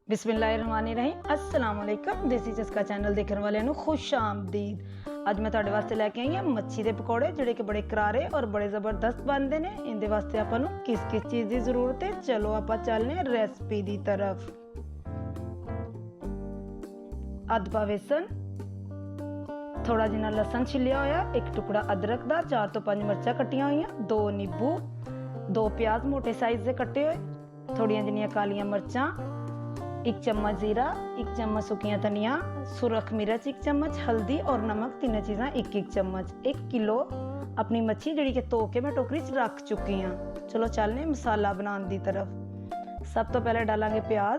बिस्मिल्लाहिर्रहमानिर्रहीम अस्सलाम वालेकुम। देसी चस्का चैनल देखने वाले खुश आमदीद। अज मैं तुहाडे वास्ते लैके आई हाँ मच्छी के पकौड़े जिहड़े कि बड़े करारे और बड़े ज़बरदस्त बनते हैं। इनके वास्ते आपां नूं किस किस चीज़ की जरूरत है, चलो आपां चलने रेसिपी की तरफ। अद्ध पा बेसन, थोड़ा जिन्ना लसन छिलिया होया, एक टुकड़ा अदरक का, 4 तो 5 मिर्चा कट्टियां हुई, 2 नींबू, 2 प्याज मोटे साइज के कट्टे हुए, थोड़ियां जिन्नियां कालियां मिर्चां, 1 चम्मच जीरा, 1 चम्मच सुखियां धनिया, सुरख मिर्च 1 चम्मच, हल्दी और नमक तीनों चीज़ां 1-1 चम्मच। 1 किलो अपनी मच्छी जिहड़ी कि धो के मैं टोकरी च रख चुकी हाँ। चलो चलने मसाला बनाने की तरफ। सब तो पहले डालांगे प्याज,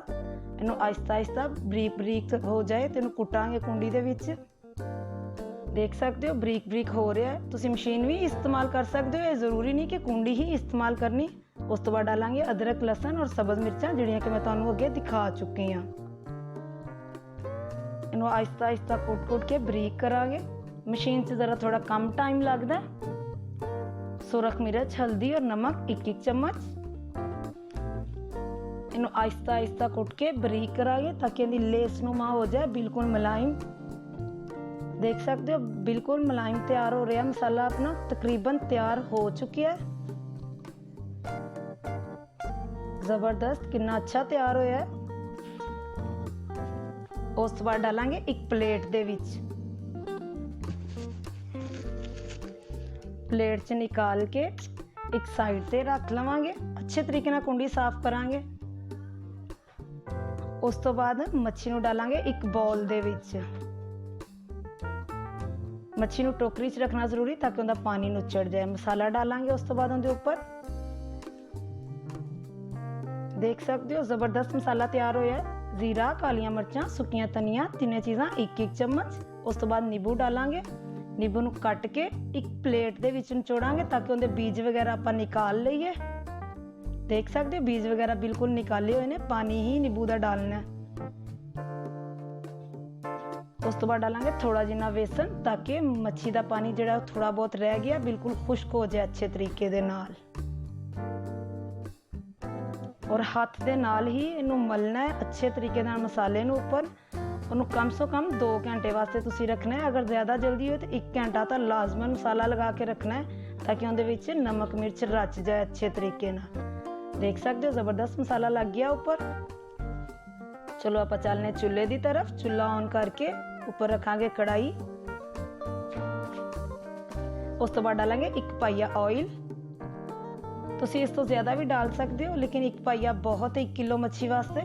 इनू आहिस्ता आहिस्ता बरीक बरीक हो जाए तो इनू कुटांगे कुंडी दे विच। देख सकते हो बरीक बरीक हो रहा है। तुसीं मशीन भी इस्तेमाल कर सकते हो, ये जरूरी नहीं कि कुंडी ही इस्तेमाल करनी। उस तो बाद डालांगे अदरक लसन और सब्ज मिर्चां जिहड़ियां कि मैं तुहानूं अगे दिखा चुकी हाँ। इनू आहिस्ता आहिस्ता कुट के बरीक करांगे। मशीन से जरा थोड़ा कम टाइम लगता है। सुरख मिर्च, हल्दी और नमक 1-1 चम्मच। इनू आहिस्ता आहिस्ता कुट के बरीक करांगे ताकि इहदी लेसनुमा हो जाए, बिल्कुल मुलायम। देख सकते हो बिल्कुल मुलायम तैयार हो रहा है मसाला अपना, तकरीबन तैयार हो चुका है। जबरदस्त कितना अच्छा तैयार होया है। उस बाद डालांगे एक प्लेट दे विच। प्लेट च निकाल के एक साइड से रख लवांगे। अच्छे तरीके नाल कुंडी साफ करांगे। उस तो बाद मच्छी नूं डालांगे एक बाउल दे विच। मच्छी नूं टोकरी च रखना जरूरी ताकि उनका पानी नुचड़ जाए। मसाला डालांगे उस तो बाद उनके ऊपर। देख सकते हो जबरदस्त मसाला तैयार होया है। जीरा, कालियां मिर्चां, सुखियां धनिया तीनों चीज़ां 1-1 चम्मच। उस तो बाद नींबू डालांगे। नींबू नूं कट के एक प्लेट दे विच निचोड़ांगे ताकि उनके बीज वगैरह आपां निकाल लईए। देख सकते हो बीज वगैरह बिल्कुल निकाले हुए ने, पानी ही नींबू दा डालना है। उस तो बाद डालांगे थोड़ा जिन्ना बेसन ताकि मच्छी का पानी जिहड़ा थोड़ा बहुत रह गया बिल्कुल खुश्क हो जाए अच्छे तरीके दे नाल। और हाथ दे नाल ही इनू मलना है अच्छे तरीके नाल मसाले नू ऊपर। उन्होंने कम से कम 2 घंटे वास्ते तुसी रखना है। अगर ज़्यादा जल्दी हो तो 1 घंटा तो लाजमन मसाला लगा के रखना है ताकि उनके विच नमक मिर्च रच जाए अच्छे तरीके नाल। देख सकते हो जबरदस्त मसाला लग गया ऊपर। चलो आप चलने चूल्हे की तरफ। चूल्हा ऑन करके ऊपर रखांगे कढ़ाई। उस तो बाद डालेंगे 1 पाइया ऑयल। तुसी इस तो ज़्यादा भी डाल सकते हो लेकिन 1 पाइया बहुत है 1 किलो मच्छी वास्ते।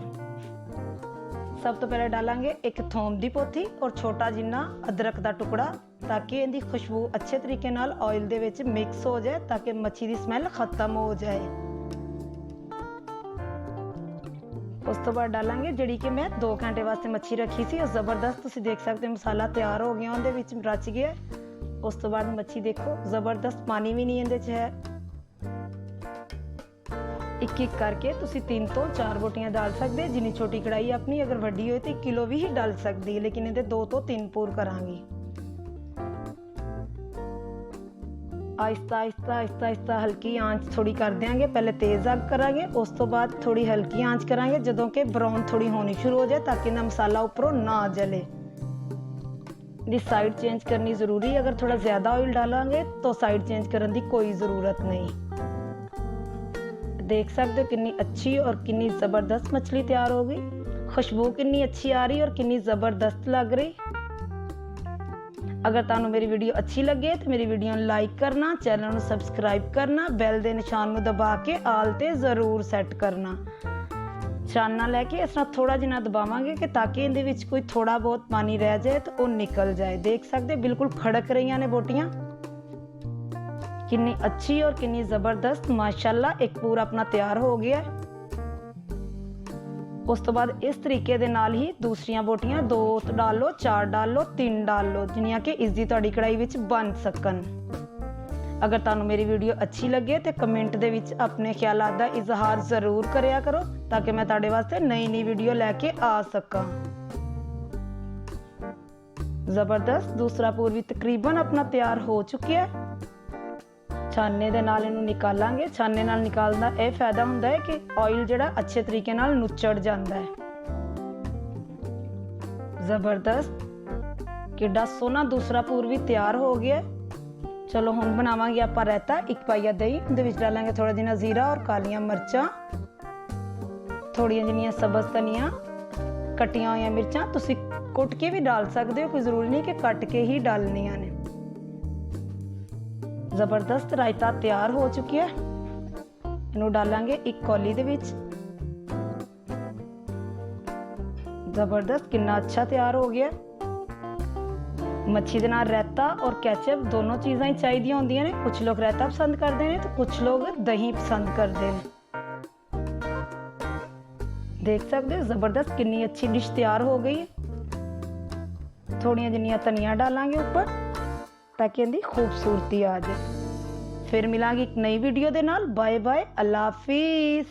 सब तो पहले डालेंगे 1 थोम की पोथी और छोटा जिन्ना अदरक का टुकड़ा ताकि इनकी खुशबू अच्छे तरीके नाल ऑयल दे विच मिक्स हो जाए ताकि मच्छी की स्मैल खत्म हो जाए। उस तो बाद डालेंगे जिहड़ी कि मैं 2 घंटे वास्ते मच्छी रखी सी। और जबरदस्त तुसी देख सकते हो मसाला तैयार हो गया, उनके विच रच गया। उस तो बाद मच्छी देखो जबरदस्त पानी भी नहीं इहदे च है। 1-1 करके तुसी 3 तो 4 बोटियां डाल सकते। जिन्नी छोटी कढ़ाई अपनी अगर वड्डी हो तो 1 किलो भी ही डाल सकती है, लेकिन इहदे 2 तो 3 पूर करांगी। आहिस्ता आहिस्ता आहिस्ता आहिस्ता हल्की आंच थोड़ी कर देंगे। पहले तेज़ अग करांगे, उस तो बाद थोड़ी हल्की आंच करांगे जदों कि ब्राउन थोड़ी होनी शुरू हो जाए ताकि ना मसाला ऊपरों ना जले। दी साइड चेंज करनी ज़रूरी है। अगर थोड़ा ज़्यादा ऑयल डालेंगे तो साइड चेंज करने की कोई ज़रूरत नहीं। देख सकते हो कितनी अच्छी और कितनी ज़बरदस्त मछली तैयार हो गई। खुशबू कितनी अच्छी आ रही और कितनी ज़बरदस्त लग रही। अगर तुहानू मेरी वीडियो अच्छी लगे तो मेरी वीडियो लाइक करना, चैनल सबसक्राइब करना, बैल के निशान को दबा के आल ते जरूर सैट करना। छाना लैके इस तरह थोड़ा जिना दबावांगे कि ताकि इहदे विच कोई थोड़ा बहुत पानी रह जाए तो वो निकल जाए। देख सकते बिल्कुल खड़क रही ने बोटियां। कितनी अच्छी और कितनी ज़बरदस्त माशाल्लाह। एक पूरा अपना तैयार हो गया। उस तो बाद इस तरीके दे नाल ही दूसरियां बोटियां 2 डाल लो, 4 डाल लो, 3 डाल लो, जिन्नियां कि इजी तुहाडी कढ़ाई विच बन सकन। अगर तुहानू मेरी वीडियो अच्छी लगे तो कमेंट दे विच अपने ख्यालात दा इजहार जरूर करिया करो ताकि मैं तुहाडे वास्ते नई नई वीडियो लैके आ सकां। जबरदस्त दूसरा पूर भी तकरीबन अपना तैयार हो चुका है। छाने दे नाल इनू निकालांगे। छाने नाल निकालने का यह फायदा होंदा है कि ऑयल जिहड़ा अच्छे तरीके नाल नुचड़ जांदा है। ਜ਼ਬਰਦਸਤ, ਕਿੱਡਾ ਸੋਹਣਾ ਦੂਸਰਾ ਪੂਰ ਵੀ ਤਿਆਰ ਹੋ ਗਿਆ। ਚਲੋ ਹੁਣ ਬਣਾਵਾਂਗੇ ਆਪਾਂ ਰਾਇਤਾ। 1 ਪਾਈਆ ਦਹੀਂ, ਉਹਦੇ ਵਿੱਚ ਡਾਲਾਂਗੇ ਥੋੜਾ ਜਿਹਾ ਜ਼ੀਰਾ ਔਰ ਕਾਲੀਆਂ ਮਿਰਚਾਂ, ਥੋੜੀਆਂ ਜਿਹੀਆਂ ਸਬਜ਼ ਧਨੀਆ, ਕੱਟੀਆਂ ਹੋਈਆਂ ਮਿਰਚਾਂ। ਤੁਸੀਂ ਕੁੱਟ ਕੇ ਵੀ ਡਾਲ ਸਕਦੇ ਹੋ, ਕੋਈ ਜ਼ਰੂਰੀ ਨਹੀਂ ਕਿ ਕੱਟ ਕੇ ਹੀ ਡਾਲਣੀਆਂ ਨੇ। ਜ਼ਬਰਦਸਤ ਰਾਇਤਾ ਤਿਆਰ ਹੋ ਚੁੱਕਿਆ। ਇਹਨੂੰ ਡਾਲਾਂਗੇ 1 ਕੌਲੀ ਦੇ ਵਿੱਚ। ਜ਼ਬਰਦਸਤ, ਕਿੰਨਾ ਅੱਛਾ ਤਿਆਰ ਹੋ ਗਿਆ। ਮੱਛੀ ਦੇ ਨਾਲ ਰਾਇਤਾ ਔਰ ਕੈਚਅਪ ਦੋਨੋਂ ਚੀਜ਼ਾਂ ਹੀ ਚਾਹੀਦੀਆਂ ਹੁੰਦੀਆਂ ਨੇ। ਕੁਝ ਲੋਕ ਰਾਇਤਾ ਪਸੰਦ ਕਰਦੇ ਨੇ ਤੇ ਕੁਝ ਲੋਕ ਦਹੀਂ ਪਸੰਦ ਕਰਦੇ ਨੇ। ਦੇਖ ਸਕਦੇ ਹੋ ਜ਼ਬਰਦਸਤ ਕਿੰਨੀ ਅੱਛੀ ਡਿਸ਼ ਤਿਆਰ ਹੋ ਗਈ ਹੈ। ਥੋੜੀਆਂ ਜਿਹੀਆਂ ਧਨੀਆ ਡਾਲਾਂਗੇ ਉੱਪਰ ਤਾਂ ਕਿ ਇਹਦੀ ਖੂਬਸੂਰਤੀ ਆ ਜਾਏ। ਫਿਰ ਮਿਲਾਂਗੇ ਇੱਕ ਨਈ ਵੀਡੀਓ ਦੇ ਨਾਲ। ਬਾਏ ਬਾਏ, ਅੱਲਾ ਹਾਫਿਜ਼।